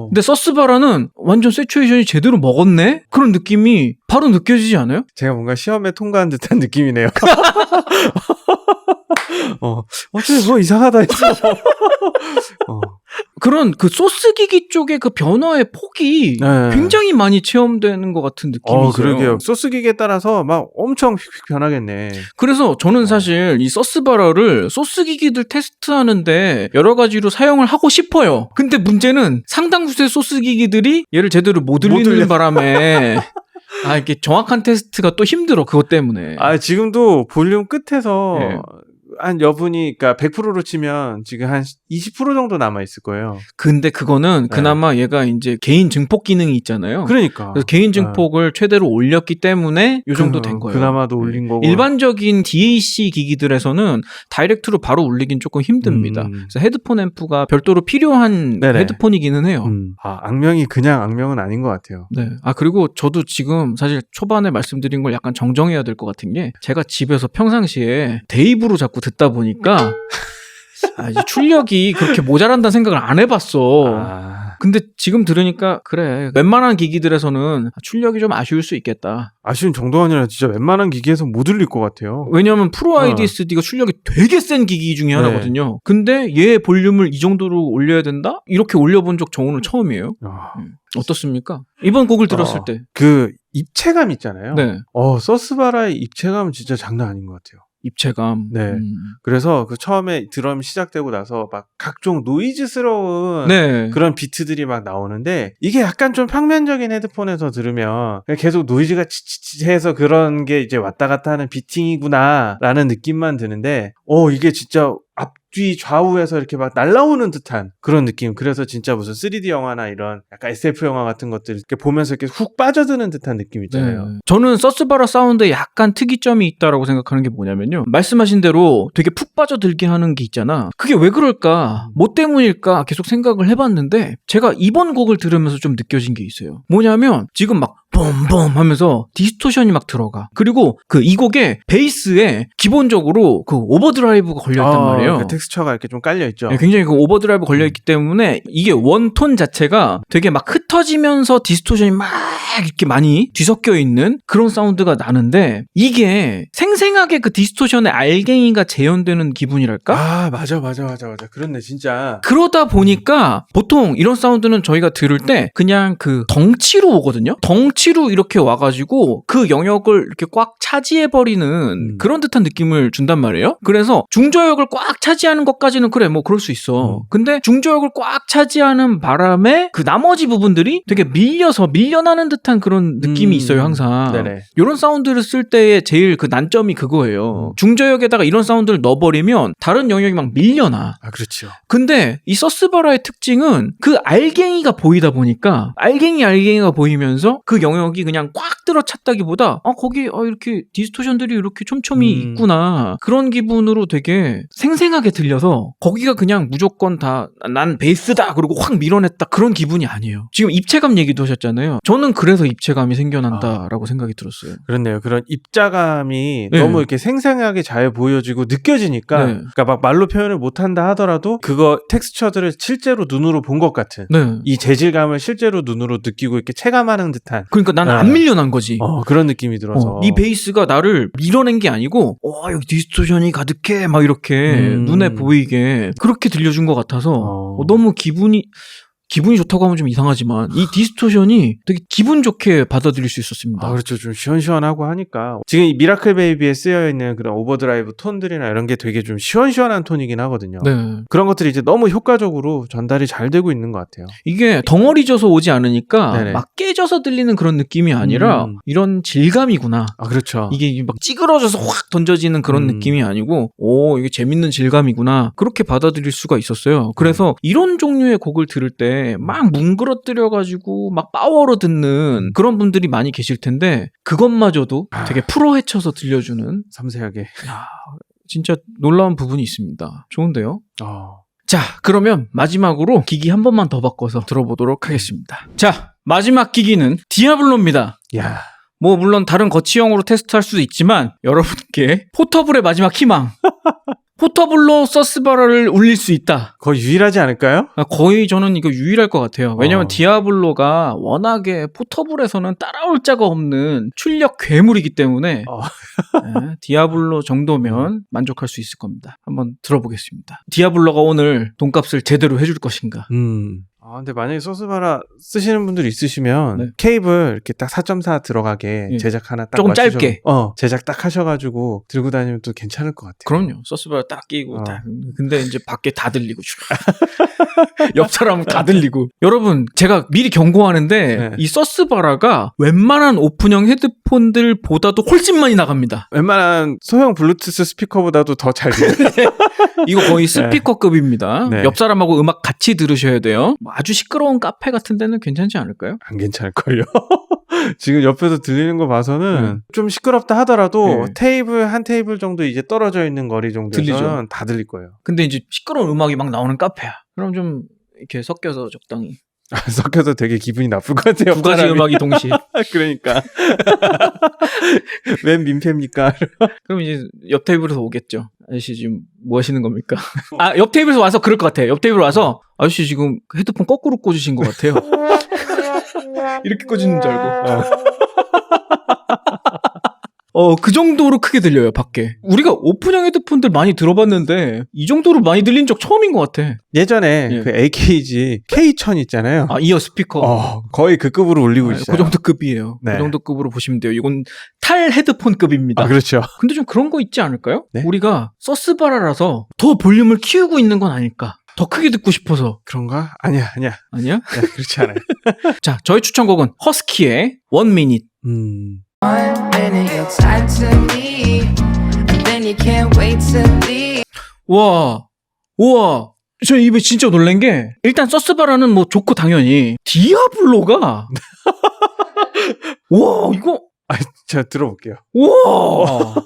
근데 서스바라는 완전 세츄에이션이 제대로 먹었네? 그런 느낌이 바로 느껴지지 않아요? 제가 뭔가 시험에 통과한 듯한 느낌이네요. 어째 뭐 이상하다 했어. 그런 그 소스기기 쪽의 그 변화의 폭이 네. 굉장히 많이 체험되는 것 같은 느낌이 있어요. 그러게요. 소스 기계에 따라서 막 엄청 휙휙 변하겠네. 그래서 저는 사실 이 서스바라를 소스기기들 테스트하는데 여러 가지로 사용을 하고 싶어요. 근데 문제는 상당수의 소스기기들이 얘를 제대로 못 못 들리는 들려. 바람에 이게 정확한 테스트가 또 힘들어. 그것 때문에. 지금도 볼륨 끝에서 예. 한 여분이, 그러니까 100%로 치면 지금 한 20% 정도 남아 있을 거예요. 근데 그거는 네. 그나마 얘가 이제 개인 증폭 기능이 있잖아요. 그러니까. 그래서 개인 증폭을 최대로 올렸기 때문에 이 정도 된 거예요. 그나마도 올린 거고. 일반적인 DAC 기기들에서는 다이렉트로 바로 올리긴 조금 힘듭니다. 그래서 헤드폰 앰프가 별도로 필요한 네네. 헤드폰이기는 해요. 악명이 그냥 악명은 아닌 것 같아요. 네. 그리고 저도 지금 사실 초반에 말씀드린 걸 약간 정정해야 될 것 같은 게 제가 집에서 평상시에 데이브로 자꾸 듣다 보니까 이제 출력이 그렇게 모자란다는 생각을 안 해봤어. 근데 지금 들으니까 그래. 웬만한 기기들에서는 출력이 좀 아쉬울 수 있겠다. 아쉬운 정도가 아니라 진짜 웬만한 기기에서 못 올릴 것 같아요. 왜냐하면 프로 IDSD가 출력이 되게 센 기기 중에 하나거든요. 근데 얘 볼륨을 이 정도로 올려야 된다? 이렇게 올려본 적 저 오늘 처음이에요. 어떻습니까? 이번 곡을 들었을 때. 그 입체감 있잖아요. 네. 서스바라의 입체감은 진짜 장난 아닌 것 같아요. 입체감. 네. 그래서 그 처음에 드럼 시작되고 나서 막 각종 노이즈스러운 네. 그런 비트들이 막 나오는데 이게 약간 좀 평면적인 헤드폰에서 들으면 계속 노이즈가 치치치해서 그런 게 이제 왔다 갔다 하는 비팅이구나 라는 느낌만 드는데 이게 진짜 앞뒤 좌우에서 이렇게 막 날아오는 듯한 그런 느낌. 그래서 진짜 무슨 3D 영화나 이런 약간 SF 영화 같은 것들 이렇게 보면서 이렇게 훅 빠져드는 듯한 느낌 있잖아요. 네. 저는 서스바라 사운드에 약간 특이점이 있다라고 생각하는 게 뭐냐면요. 말씀하신 대로 되게 푹 빠져들게 하는 게 있잖아. 그게 왜 그럴까? 뭐 때문일까? 계속 생각을 해봤는데 제가 이번 곡을 들으면서 좀 느껴진 게 있어요. 뭐냐면 지금 막 봄봄 하면서 디스토션이 막 들어가. 그리고 그 이 곡에 베이스에 기본적으로 그 오버드라이브가 걸려있단 말이에요. 그 텍스처가 이렇게 좀 깔려있죠. 네, 굉장히 그 오버드라이브 걸려있기 때문에 이게 원톤 자체가 되게 막 흩어지면서 디스토션이 막 이렇게 많이 뒤섞여 있는 그런 사운드가 나는데 이게 생생하게 그 디스토션의 알갱이가 재현되는 기분이랄까? 맞아. 그렇네, 진짜. 그러다 보니까 보통 이런 사운드는 저희가 들을 때 그냥 그 덩치로 오거든요? 덩치로 이렇게 와가지고 그 영역을 이렇게 꽉 차지해버리는 그런 듯한 느낌을 준단 말이에요? 그래서 중저역을 꽉 차지하는 것까지는 그래, 뭐 그럴 수 있어. 근데 중저역을 꽉 차지하는 바람에 그 나머지 부분들이 되게 밀려나는 듯한 그런 느낌이 있어요, 항상. 네네. 이런 사운드를 쓸 때의 제일 그 난점이 그거예요. 중저역에다가 이런 사운드를 넣어버리면 다른 영역이 막 밀려나. 그렇죠. 근데 이 서스바라의 특징은 그 알갱이가 보이다 보니까 알갱이가 보이면서 그 영역이 그냥 꽉 들어찼다기보다 거기 이렇게 디스토션들이 이렇게 촘촘히 있구나. 그런 기분으로 되게 생생하게 들려서 거기가 그냥 무조건 다 난 베이스다 그러고 확 밀어냈다 그런 기분이 아니에요. 지금 입체감 얘기도 하셨잖아요. 저는 그래서 입체감이 생겨난다라고 생각이 들었어요. 그렇네요. 그런 입자감이 네. 너무 이렇게 생생하게 잘 보여지고 느껴지니까 네. 그러니까 막 말로 표현을 못한다 하더라도 그거 텍스처들을 실제로 눈으로 본 것 같은 네. 이 재질감을 실제로 눈으로 느끼고 이렇게 체감하는 듯한 그러니까 난 네. 안 밀려난 거지. 그런 느낌이 들어서. 이 베이스가 나를 밀어낸 게 아니고 여기 디스토션이 가득해 막 이렇게 눈에 보이게 그렇게 들려준 것 같아서 너무 기분이 좋다고 하면 좀 이상하지만 이 디스토션이 되게 기분 좋게 받아들일 수 있었습니다. 그렇죠. 좀 시원시원하고 하니까 지금 이 미라클 베이비에 쓰여있는 그런 오버드라이브 톤들이나 이런 게 되게 좀 시원시원한 톤이긴 하거든요. 네. 그런 것들이 이제 너무 효과적으로 전달이 잘 되고 있는 것 같아요. 이게 덩어리져서 오지 않으니까 네네. 막 깨져서 들리는 그런 느낌이 아니라 이런 질감이구나. 그렇죠. 이게 막 찌그러져서 확 던져지는 그런 느낌이 아니고 이게 재밌는 질감이구나. 그렇게 받아들일 수가 있었어요. 그래서 이런 종류의 곡을 들을 때 막 뭉그러뜨려가지고 막 파워로 듣는 그런 분들이 많이 계실 텐데 그것마저도 되게 풀어헤쳐서 들려주는 섬세하게. 진짜 놀라운 부분이 있습니다. 좋은데요? 자, 그러면 마지막으로 기기 한 번만 더 바꿔서 들어보도록 하겠습니다. 자, 마지막 기기는 디아블로입니다. 야, 물론 다른 거치형으로 테스트할 수도 있지만 여러분께 포터블의 마지막 희망. 포터블로 서스바라를 울릴 수 있다. 거의 유일하지 않을까요? 거의 저는 이거 유일할 것 같아요. 왜냐면 디아블로가 워낙에 포터블에서는 따라올 자가 없는 출력 괴물이기 때문에 네, 디아블로 정도면 만족할 수 있을 겁니다. 한번 들어보겠습니다. 디아블로가 오늘 돈값을 제대로 해줄 것인가? 근데 만약에 소스바라 쓰시는 분들이 있으시면 네. 케이블 이렇게 딱 4.4 들어가게 제작 하나 딱 조금 짧게. 제작 딱 하셔가지고 들고 다니면 또 괜찮을 것 같아요. 그럼요. 서스바라 딱 끼고 딱. 근데 이제 밖에 다 들리고 옆 사람은 다 들리고. 여러분 제가 미리 경고하는데 이 서스바라가 웬만한 오픈형 헤드폰들보다도 훨씬 많이 나갑니다. 웬만한 소형 블루투스 스피커보다도 더 잘 들려요. 이거 거의 스피커급입니다. 네. 옆 사람하고 음악 같이 들으셔야 돼요. 아주 시끄러운 카페 같은 데는 괜찮지 않을까요? 안 괜찮을걸요. 지금 옆에서 들리는 거 봐서는 좀 시끄럽다 하더라도 테이블 한 테이블 정도 이제 떨어져 있는 거리 정도는 다 들릴 거예요. 근데 이제 시끄러운 음악이 막 나오는 카페야. 그럼 좀 이렇게 섞여서 적당히. 섞여서 되게 기분이 나쁠 것 같아요. 두 가지 음악이 동시에. 그러니까. 웬 민폐입니까? 그럼 이제 옆 테이블에서 오겠죠. 아저씨 지금 뭐 하시는 겁니까? 옆 테이블에서 와서 그럴 것 같아요. 옆 테이블 와서 아저씨 지금 헤드폰 거꾸로 꽂으신 것 같아요. 이렇게 꽂는 줄 알고. 그 정도로 크게 들려요, 밖에. 우리가 오픈형 헤드폰들 많이 들어봤는데 이 정도로 많이 들린 적 처음인 것 같아. 예전에 그 AKG K1000 있잖아요. 이어 스피커. 거의 그 급으로 울리고 있어요. 그 정도 급이에요. 네. 그 정도 급으로 보시면 돼요. 이건 탈 헤드폰급입니다. 그렇죠. 근데 좀 그런 거 있지 않을까요? 네? 우리가 서스바라라서 더 볼륨을 키우고 있는 건 아닐까? 더 크게 듣고 싶어서. 그런가? 아니야. 아니야? 네, 그렇지 않아요. 자, 저희 추천곡은 허스키의 One Minute. 1 minute you're tied to me, and then you can't wait to leave. 우와. 저 입에 진짜 놀란 게 일단 서스바라는 뭐 좋고 당연히 디아블로가 와 이거 제가 들어볼게요. 우와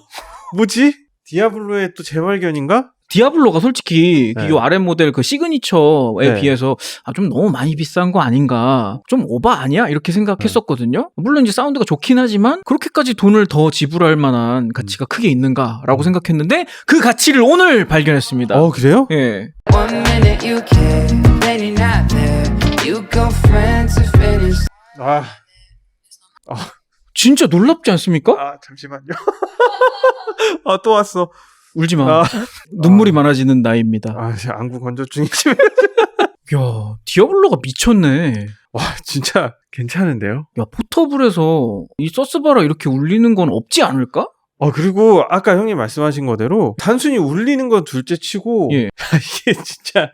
뭐지? 디아블로의 또 재발견인가? 디아블로가 솔직히 네. 이 아래 모델 그 시그니처에 네. 비해서 좀 너무 많이 비싼 거 아닌가, 좀 오바 아니야? 이렇게 생각했었거든요. 물론 이제 사운드가 좋긴 하지만 그렇게까지 돈을 더 지불할 만한 가치가 크게 있는가라고 생각했는데 그 가치를 오늘 발견했습니다. 그래요? 예. 1 minute you care, then you're not there. You go friends to finish. 진짜 놀랍지 않습니까? 잠시만요. 또 왔어. 울지 마. 눈물이 많아지는 나이입니다. 안구 건조증이지. 야, 디아블로가 미쳤네. 와, 진짜 괜찮은데요? 야, 포터블에서 이 서스바라 이렇게 울리는 건 없지 않을까? 그리고 아까 형님 말씀하신 거대로 단순히 울리는 건 둘째 치고 예. 이게 진짜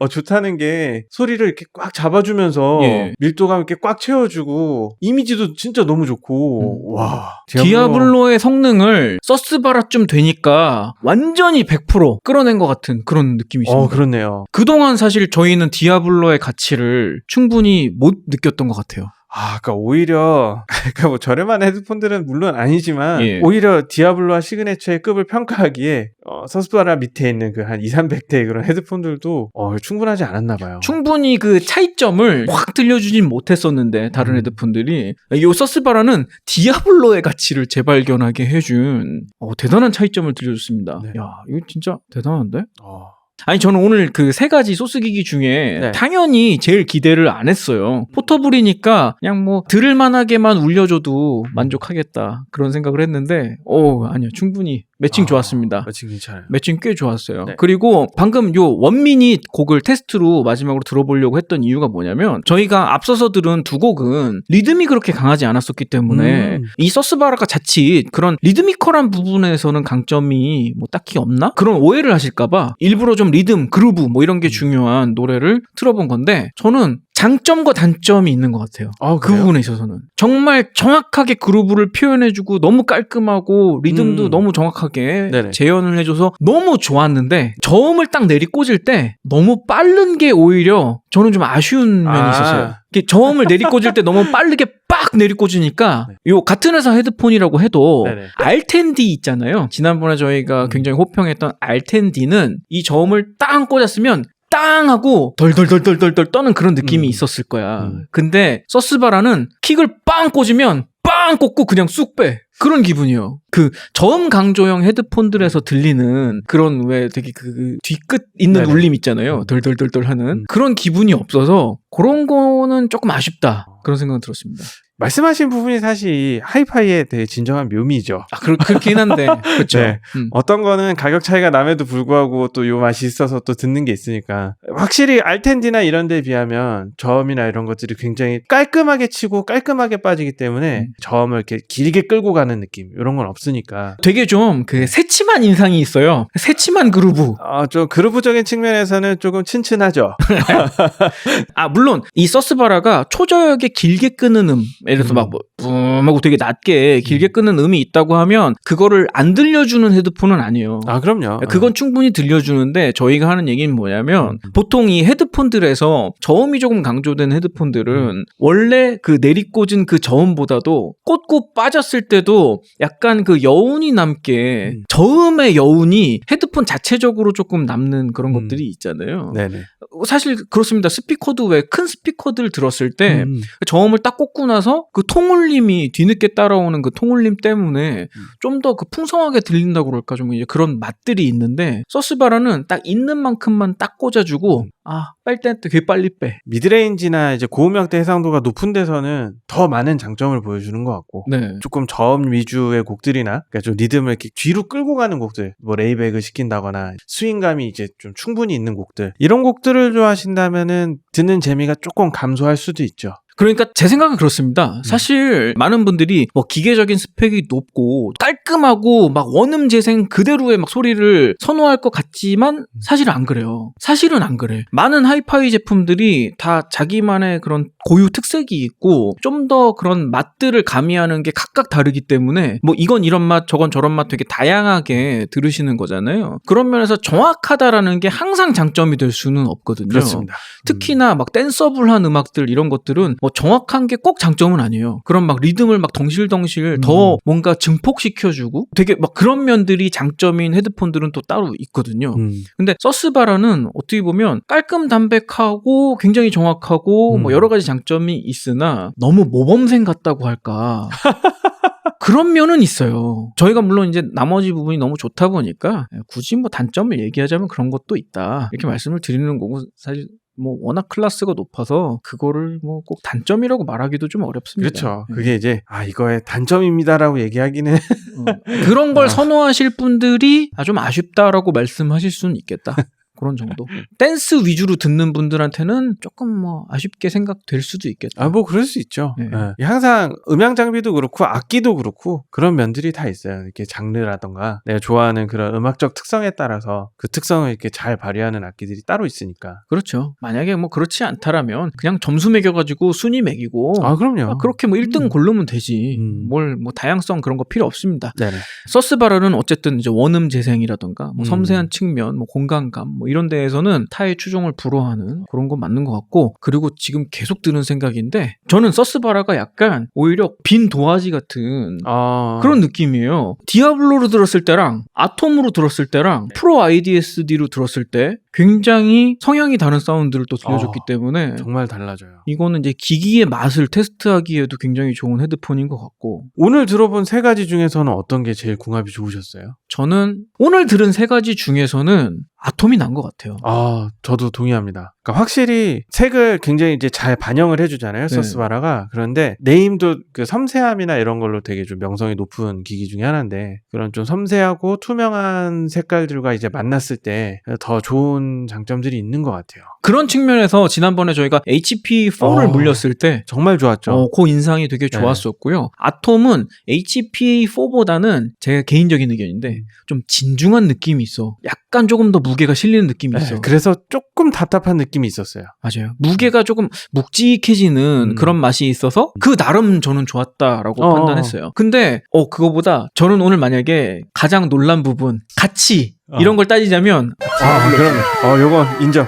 좋다는 게 소리를 이렇게 꽉 잡아주면서 예. 밀도감 있게 꽉 채워주고 이미지도 진짜 너무 좋고 와 디아블로의 성능을 서스바라쯤 되니까 완전히 100% 끌어낸 것 같은 그런 느낌이 있습니다. 그렇네요. 그동안 사실 저희는 디아블로의 가치를 충분히 못 느꼈던 것 같아요. 그러니까 오히려 뭐 저렴한 헤드폰들은 물론 아니지만 예. 오히려 디아블로와 시그네처의 급을 평가하기에 서스바라 밑에 있는 그 한 200~300대 그런 헤드폰들도 충분하지 않았나 봐요. 충분히 그 차이점을 확 들려주진 못했었는데 다른 헤드폰들이 이 서스바라는 디아블로의 가치를 재발견하게 해준 대단한 차이점을 들려줬습니다. 네. 야, 이거 진짜 대단한데? 아니 저는 오늘 그 세 가지 소스 기기 중에 네. 당연히 제일 기대를 안 했어요. 포터블이니까 그냥 뭐 들을만하게만 울려줘도 만족하겠다 그런 생각을 했는데 아니요 충분히 매칭 좋았습니다. 매칭 괜찮아요. 매칭 꽤 좋았어요. 네. 그리고 방금 요 원미닛 곡을 테스트로 마지막으로 들어보려고 했던 이유가 뭐냐면 저희가 앞서서 들은 두 곡은 리듬이 그렇게 강하지 않았었기 때문에 이 서스바라가 자칫 그런 리드미컬한 부분에서는 강점이 뭐 딱히 없나? 그런 오해를 하실까봐 일부러 좀 리듬, 그루브 뭐 이런 게 중요한 노래를 틀어본 건데 저는 장점과 단점이 있는 것 같아요. 그 그래요? 부분에 있어서는 정말 정확하게 그루브를 표현해주고 너무 깔끔하고 리듬도 너무 정확하게 네네. 재현을 해줘서 너무 좋았는데 저음을 딱 내리꽂을 때 너무 빠른 게 오히려 저는 좀 아쉬운 면이 있었어요. 이렇게 저음을 내리꽂을 때 너무 빠르게 빡 내리꽂으니까 요 같은 회사 헤드폰이라고 해도 네네. R10D 있잖아요. 지난번에 저희가 굉장히 호평했던 R10D는 이 저음을 땅 꽂았으면 땅 하고 덜덜덜덜덜 떠는 그런 느낌이 있었을 거야. 근데 서스바라는 킥을 빵 꽂으면 빵 꽂고 그냥 쑥 빼. 그런 기분이에요. 그 저음 강조형 헤드폰들에서 들리는 그런 왜 되게 그 뒤끝 있는 네네. 울림 있잖아요. 덜덜덜덜 하는 그런 기분이 없어서 그런 거는 조금 아쉽다. 그런 생각은 들었습니다. 말씀하신 부분이 사실 하이파이의 되게 진정한 묘미죠. 그렇긴 한데 그렇죠. 네. 어떤 거는 가격 차이가 남에도 불구하고 또 요 맛이 있어서 또 듣는 게 있으니까 확실히 알텐디나 이런 데에 비하면 저음이나 이런 것들이 굉장히 깔끔하게 치고 깔끔하게 빠지기 때문에 저음을 이렇게 길게 끌고 가는 느낌 이런 건 없으니까 되게 좀 그 새침한 인상이 있어요. 새침한 그루브. 좀 그루브적인 측면에서는 조금 친친하죠. 물론 이 서스바라가 초저역에 길게 끄는 예를 들어서 막 붐하고 되게 낮게 길게 끄는 음이 있다고 하면 그거를 안 들려주는 헤드폰은 아니에요. 그럼요. 그건 충분히 들려주는데 저희가 하는 얘기는 뭐냐면 보통 이 헤드폰들에서 저음이 조금 강조된 헤드폰들은 원래 그 내리꽂은 그 저음보다도 꽂고 빠졌을 때도 약간 그 여운이 남게 저음의 여운이 헤드폰 자체적으로 조금 남는 그런 것들이 있잖아요. 네네. 사실 그렇습니다. 스피커도 왜 큰 스피커들 들었을 때 저음을 딱 꽂고 나서 그 통울림이 뒤늦게 따라오는 그 통울림 때문에 좀 더 그 풍성하게 들린다고 그럴까 좀 이제 그런 맛들이 있는데 서스바라는 딱 있는 만큼만 딱 꽂아주고 빨 때 되게 빨리 빼. 미드레인지나 이제 고음역대 해상도가 높은 데서는 더 많은 장점을 보여주는 것 같고 네. 조금 저음 위주의 곡들이나 그러니까 좀 리듬을 이렇게 뒤로 끌고 가는 곡들 뭐 레이백을 시킨다거나 스윙감이 이제 좀 충분히 있는 곡들 이런 곡들을 좋아하신다면은 듣는 재미가 조금 감소할 수도 있죠. 그러니까 제 생각은 그렇습니다. 사실 많은 분들이 뭐 기계적인 스펙이 높고 깔끔하고 막 원음 재생 그대로의 막 소리를 선호할 것 같지만 사실은 안 그래요. 사실은 안 그래. 많은 하이파이 제품들이 다 자기만의 그런 고유 특색이 있고 좀 더 그런 맛들을 가미하는 게 각각 다르기 때문에 뭐 이건 이런 맛 저건 저런 맛 되게 다양하게 들으시는 거잖아요. 그런 면에서 정확하다라는 게 항상 장점이 될 수는 없거든요. 그렇습니다. 특히나 막 댄서블한 음악들 이런 것들은 뭐 정확한 게 꼭 장점은 아니에요. 그런 막 리듬을 막 덩실덩실 더 뭔가 증폭시켜주고 되게 막 그런 면들이 장점인 헤드폰들은 또 따로 있거든요. 근데 서스바라는 어떻게 보면 깔끔 담백하고 굉장히 정확하고 뭐 여러 가지 장점이 있으나 너무 모범생 같다고 할까. 그런 면은 있어요. 저희가 물론 이제 나머지 부분이 너무 좋다 보니까 굳이 뭐 단점을 얘기하자면 그런 것도 있다. 이렇게 말씀을 드리는 거고 사실 뭐 워낙 클래스가 높아서 그거를 뭐 꼭 단점이라고 말하기도 좀 어렵습니다. 그렇죠. 그게 이제 이거의 단점입니다라고 얘기하기는 그런 걸 선호하실 분들이 좀 아쉽다라고 말씀하실 수는 있겠다. 그런 정도. 댄스 위주로 듣는 분들한테는 조금 뭐 아쉽게 생각될 수도 있겠다. 뭐 그럴 수 있죠. 네. 항상 음향 장비도 그렇고 악기도 그렇고 그런 면들이 다 있어요. 이렇게 장르라던가 내가 좋아하는 그런 음악적 특성에 따라서 그 특성을 이렇게 잘 발휘하는 악기들이 따로 있으니까. 그렇죠. 만약에 뭐 그렇지 않다라면 그냥 점수 매겨가지고 순위 매기고 그럼요. 그렇게 뭐 1등 고르면 되지. 뭘 뭐 다양성 그런 거 필요 없습니다. 네네. 서스바라는 어쨌든 이제 원음 재생이라던가 뭐 섬세한 측면, 뭐 공간감 뭐 이런 데에서는 타의 추종을 불허하는 그런 건 맞는 것 같고 그리고 지금 계속 드는 생각인데 저는 서스바라가 약간 오히려 빈 도화지 같은 그런 느낌이에요. 디아블로로 들었을 때랑 아톰으로 들었을 때랑 프로 IDSD로 들었을 때 굉장히 성향이 다른 사운드를 또 들려줬기 때문에 정말 달라져요. 이거는 이제 기기의 맛을 테스트하기에도 굉장히 좋은 헤드폰인 것 같고 오늘 들어본 세 가지 중에서는 어떤 게 제일 궁합이 좋으셨어요? 저는 오늘 들은 세 가지 중에서는 아톰이 난 것 같아요. 저도 동의합니다. 그러니까 확실히 색을 굉장히 이제 잘 반영을 해주잖아요, 네. 소스바라가. 그런데 네임도 그 섬세함이나 이런 걸로 되게 좀 명성이 높은 기기 중에 하나인데, 그런 좀 섬세하고 투명한 색깔들과 이제 만났을 때 더 좋은 장점들이 있는 것 같아요. 그런 측면에서 지난번에 저희가 HP4를 물렸을 때 정말 좋았죠. 그 인상이 되게 네. 좋았었고요. 아톰은 HP4보다는 제 개인적인 의견인데 좀 진중한 느낌이 있어. 약간 조금 더 무게가 실리는 느낌이 네, 있어. 그래서 조금 답답한 느낌이 있었어요. 맞아요. 무게가 조금 묵직해지는 그런 맛이 있어서 그 나름 저는 좋았다라고 판단했어요. 근데 그거보다 저는 오늘 만약에 가장 놀란 부분 가치 이런 걸 따지자면 그럼 요건 인정.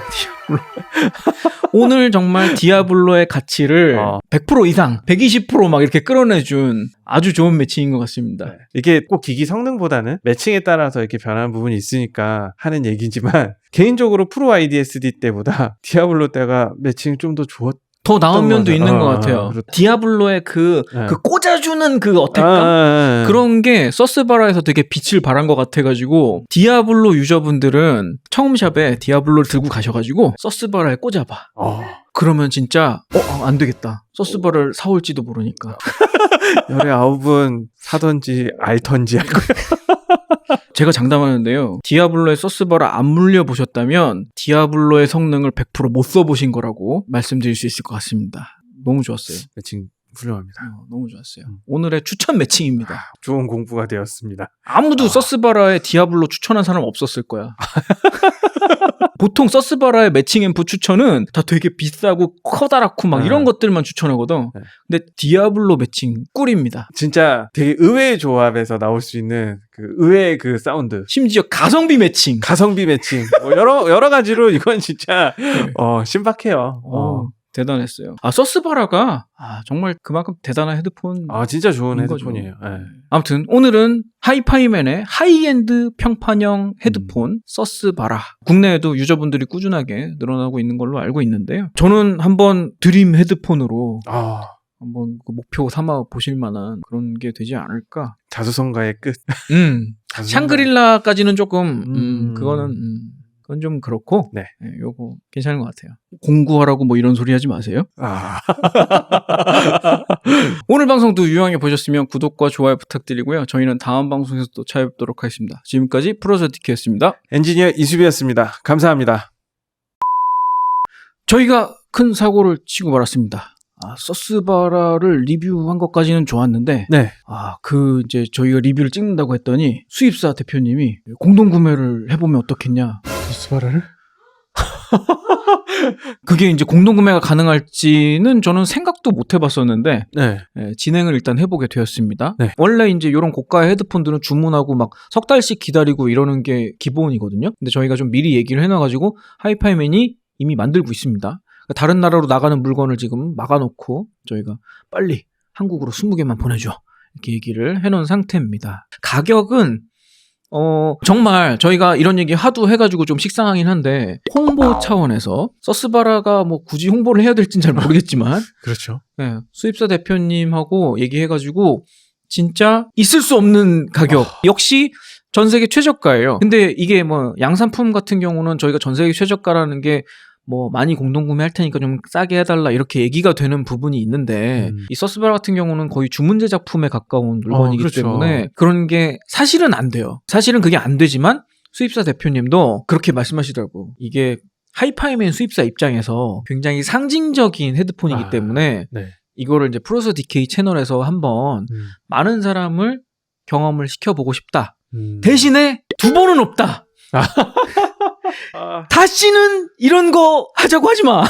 오늘 정말 디아블로의 가치를 100% 이상 120% 막 이렇게 끌어내준 아주 좋은 매칭인 것 같습니다. 이게 꼭 기기 성능보다는 매칭에 따라서 이렇게 변하는 부분이 있으니까 하는 얘기지만, 개인적으로 프로 IDSD 때보다 디아블로 때가 매칭이 좀 더 좋았던 더 나은 면도 맞아. 있는 것 같아요. 그렇다. 디아블로의 그 꽂아주는 그 어택감? 네. 그런 게 서스바라에서 되게 빛을 발한 것 같아가지고 디아블로 유저분들은 처음샵에 디아블로를 들고 가셔가지고 서스바라에 꽂아봐. 그러면 진짜 안 되겠다. 서스바라를 사올지도 모르니까. 열의 9분 사던지 알던지 할 거예요. 제가 장담하는데요. 디아블로의 서스바라 안 물려보셨다면 디아블로의 성능을 100% 못 써보신 거라고 말씀드릴 수 있을 것 같습니다. 너무 좋았어요. 매칭 훌륭합니다. 너무 좋았어요. 오늘의 추천 매칭입니다. 좋은 공부가 되었습니다. 아무도 서스바라에 디아블로 추천한 사람 없었을 거야. 보통 서스바라의 매칭 앰프 추천은 다 되게 비싸고 커다랗고 막 이런 것들만 추천하거든. 근데 디아블로 매칭 꿀입니다. 진짜 되게 의외의 조합에서 나올 수 있는 그 의외의 그 사운드. 심지어 가성비 매칭. 가성비 매칭. 여러 가지로 이건 진짜 신박해요. 대단했어요. 서스바라가 정말 그만큼 대단한 헤드폰. 진짜 좋은 거죠. 헤드폰이에요. 네. 아무튼 오늘은 하이파이맨의 하이엔드 평판형 헤드폰 서스바라. 국내에도 유저분들이 꾸준하게 늘어나고 있는 걸로 알고 있는데요. 저는 한번 드림 헤드폰으로 한번 그 목표 삼아 보실 만한 그런 게 되지 않을까. 자수성가의 끝. 샹그릴라까지는 조금 그거는 그건 좀 그렇고 네. 요거 괜찮은 것 같아요. 공구하라고 뭐 이런 소리 하지 마세요. 오늘 방송도 유용하게 보셨으면 구독과 좋아요 부탁드리고요. 저희는 다음 방송에서 또 찾아뵙도록 하겠습니다. 지금까지 프로저티키였습니다. 엔지니어 이수비였습니다. 감사합니다. 저희가 큰 사고를 치고 말았습니다. 서스바라를 리뷰한 것까지는 좋았는데, 네. 이제 저희가 리뷰를 찍는다고 했더니 수입사 대표님이 공동 구매를 해보면 어떻겠냐. 서스바라를? 그게 이제 공동 구매가 가능할지는 저는 생각도 못 해봤었는데, 네. 진행을 일단 해보게 되었습니다. 네. 원래 이제 이런 고가의 헤드폰들은 주문하고 막 석 달씩 기다리고 이러는 게 기본이거든요. 근데 저희가 좀 미리 얘기를 해놔가지고 하이파이맨이 이미 만들고 있습니다. 다른 나라로 나가는 물건을 지금 막아놓고 저희가 빨리 한국으로 20개만 보내줘 이렇게 얘기를 해놓은 상태입니다. 가격은 정말 저희가 이런 얘기 하도 해가지고 좀 식상하긴 한데 홍보 차원에서 서스바라가 뭐 굳이 홍보를 해야 될진 잘 모르겠지만 그렇죠. 네, 수입사 대표님하고 얘기해가지고 진짜 있을 수 없는 가격. 역시 전 세계 최저가예요. 근데 이게 뭐 양산품 같은 경우는 저희가 전 세계 최저가라는 게 뭐 많이 공동구매할 테니까 좀 싸게 해달라 이렇게 얘기가 되는 부분이 있는데 이 서스바라 같은 경우는 거의 주문 제작품에 가까운 물건이기 그렇죠. 때문에 그런 게 사실은 안 돼요. 사실은 그게 안 되지만 수입사 대표님도 그렇게 말씀하시더라고. 이게 하이파이맨 수입사 입장에서 굉장히 상징적인 헤드폰이기 때문에 네. 이거를 이제 프로서 DK 채널에서 한번 많은 사람을 경험을 시켜보고 싶다. 대신에 2번은 없다. 다시는 이런 거 하자고 하지 마.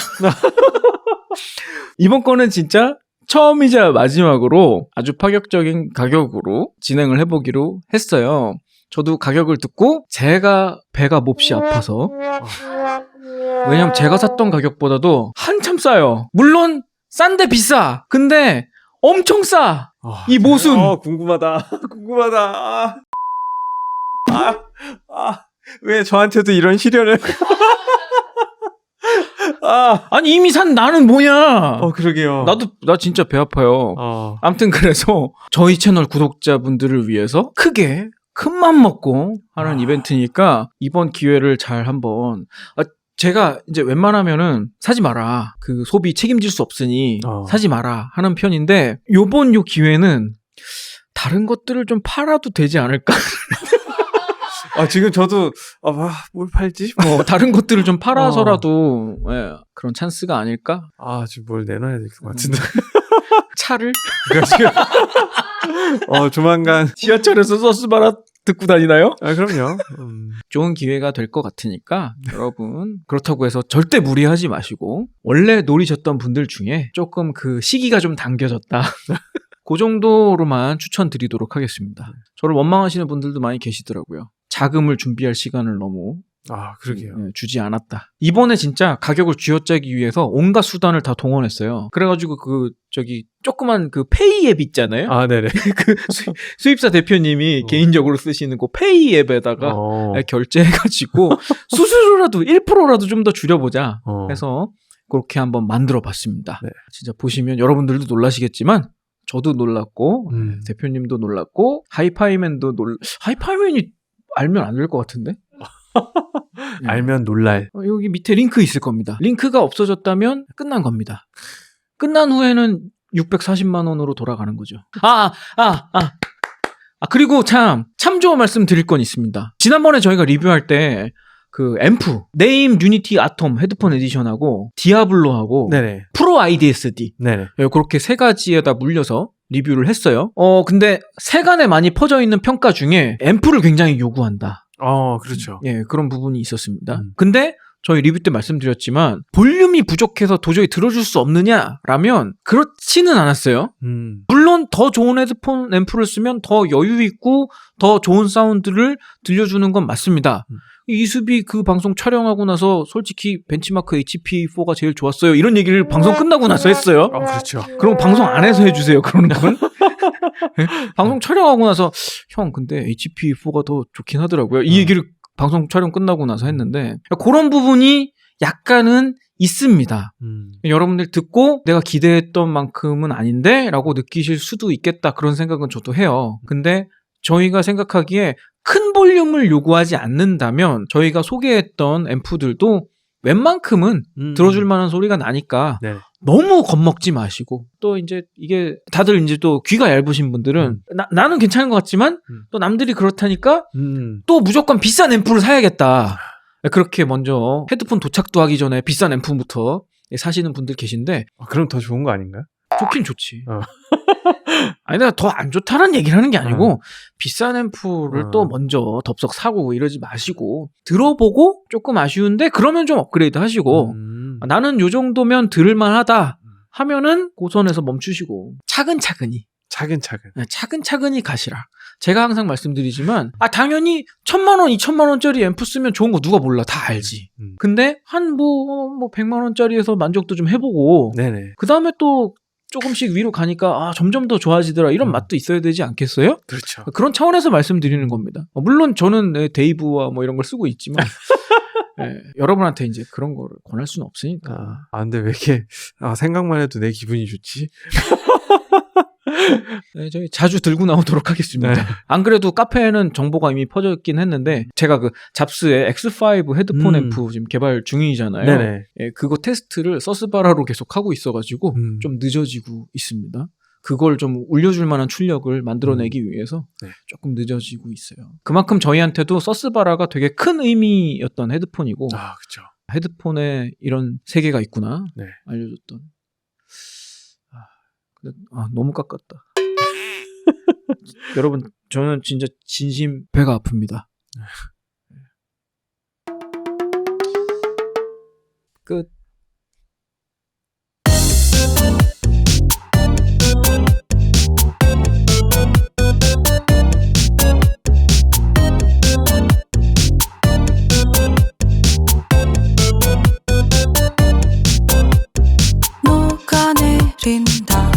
이번 거는 진짜 처음이자 마지막으로 아주 파격적인 가격으로 진행을 해보기로 했어요. 저도 가격을 듣고 제가 배가 몹시 아파서 왜냐면 제가 샀던 가격보다도 한참 싸요. 물론 싼데 비싸. 근데 엄청 싸. 이 모순. 궁금하다. 궁금하다. 왜 저한테도 이런 시련을? 아니 이미 산 나는 뭐냐? 그러게요. 나 진짜 배 아파요. 아무튼 그래서 저희 채널 구독자분들을 위해서 크게 큰맘 먹고 하는 이벤트니까 이번 기회를 잘 한번 제가 이제 웬만하면은 사지 마라. 그 소비 책임질 수 없으니 사지 마라 하는 편인데 요번 요 기회는 다른 것들을 좀 팔아도 되지 않을까? 지금 저도 뭘 팔지? 다른 것들을 좀 팔아서라도 예, 그런 찬스가 아닐까? 지금 뭘 내놔야 될 것 같은데. 차를? 조만간. 지하철에서 서스바라 듣고 다니나요? 그럼요. 좋은 기회가 될 것 같으니까 여러분 그렇다고 해서 절대 무리하지 마시고 원래 노리셨던 분들 중에 조금 그 시기가 좀 당겨졌다. 그 정도로만 추천드리도록 하겠습니다. 저를 원망하시는 분들도 많이 계시더라고요. 자금을 준비할 시간을 너무 그러게요. 주지 않았다. 이번에 진짜 가격을 쥐어짜기 위해서 온갖 수단을 다 동원했어요. 그래가지고 조그만 그 페이 앱 있잖아요. 네네. 그 수입사 대표님이 개인적으로 쓰시는 그 페이 앱에다가 결제해가지고 수수료라도 1%라도 좀 더 줄여보자 해서 그렇게 한번 만들어봤습니다. 네. 진짜 보시면 여러분들도 놀라시겠지만 저도 놀랐고 대표님도 놀랐고 하이파이맨도 하이파이맨이 알면 안 될 것 같은데? 알면 놀랄. 여기 밑에 링크 있을 겁니다. 링크가 없어졌다면 끝난 겁니다. 끝난 후에는 640만 원으로 돌아가는 거죠. 그리고 참 좋은 말씀 드릴 건 있습니다. 지난번에 저희가 리뷰할 때 그 앰프, 네임 유니티 아톰 헤드폰 에디션하고 디아블로하고 네네. 프로 IDSD 네네. 그렇게 세 가지에다 물려서 리뷰를 했어요. 근데 세간에 많이 퍼져 있는 평가 중에 앰프를 굉장히 요구한다. 그렇죠. 예, 그런 부분이 있었습니다. 근데 저희 리뷰 때 말씀드렸지만 볼륨이 부족해서 도저히 들어줄 수 없느냐라면 그렇지는 않았어요. 물론 더 좋은 헤드폰 앰프를 쓰면 더 여유 있고 더 좋은 사운드를 들려주는 건 맞습니다. 이수비 그 방송 촬영하고 나서 솔직히 벤치마크 HP4가 제일 좋았어요. 이런 얘기를 방송 끝나고 나서 했어요. 그렇죠. 그럼 방송 안에서 해주세요. 그러는 건. 방송 촬영하고 나서 형 근데 HP4가 더 좋긴 하더라고요. 이 얘기를 방송 촬영 끝나고 나서 했는데 그런 부분이 약간은 있습니다. 여러분들 듣고 내가 기대했던 만큼은 아닌데 라고 느끼실 수도 있겠다. 그런 생각은 저도 해요. 근데 저희가 생각하기에 큰 볼륨을 요구하지 않는다면 저희가 소개했던 앰프들도 웬만큼은 들어줄 만한 소리가 나니까 네. 너무 겁먹지 마시고 또 이제 이게 다들 이제 또 귀가 얇으신 분들은 나는 괜찮은 것 같지만 또 남들이 그렇다니까 또 무조건 비싼 앰프를 사야겠다. 그렇게 먼저 헤드폰 도착도 하기 전에 비싼 앰프부터 사시는 분들 계신데 그럼 더 좋은 거 아닌가요? 좋긴 좋지. 아니 내가 더 안 좋다는 얘기를 하는 게 아니고 비싼 앰프를 또 먼저 덥석 사고 이러지 마시고 들어보고 조금 아쉬운데 그러면 좀 업그레이드 하시고 나는 요 정도면 들을만 하다 하면은 고선에서 멈추시고 차근차근히 가시라. 제가 항상 말씀드리지만 당연히 1,000만 원, 2,000만 원짜리 앰프 쓰면 좋은 거 누가 몰라. 다 알지. 근데 한 100만 원짜리에서 만족도 좀 해보고 네네. 그 다음에 또 조금씩 위로 가니까 점점 더 좋아지더라. 이런 맛도 있어야 되지 않겠어요? 그렇죠. 그런 차원에서 말씀드리는 겁니다. 물론 저는 데이브와 뭐 이런 걸 쓰고 있지만 여러분한테 이제 그런 거를 권할 수는 없으니까. 근데 왜 이렇게 생각만 해도 내 기분이 좋지? 네, 저희 자주 들고 나오도록 하겠습니다. 네. 안 그래도 카페에는 정보가 이미 퍼졌긴 했는데 제가 그 잡스의 X5 헤드폰 앰프 지금 개발 중이잖아요. 네네. 예, 그거 테스트를 서스바라로 계속 하고 있어가지고 좀 늦어지고 있습니다. 그걸 좀 올려줄 만한 출력을 만들어내기 위해서 조금 늦어지고 있어요. 그만큼 저희한테도 서스바라가 되게 큰 의미였던 헤드폰이고 그렇죠. 헤드폰에 이런 세계가 있구나 알려줬던. 너무 깎았다. 여러분 저는 진짜 진심 배가 아픕니다. 끝. 녹아내린다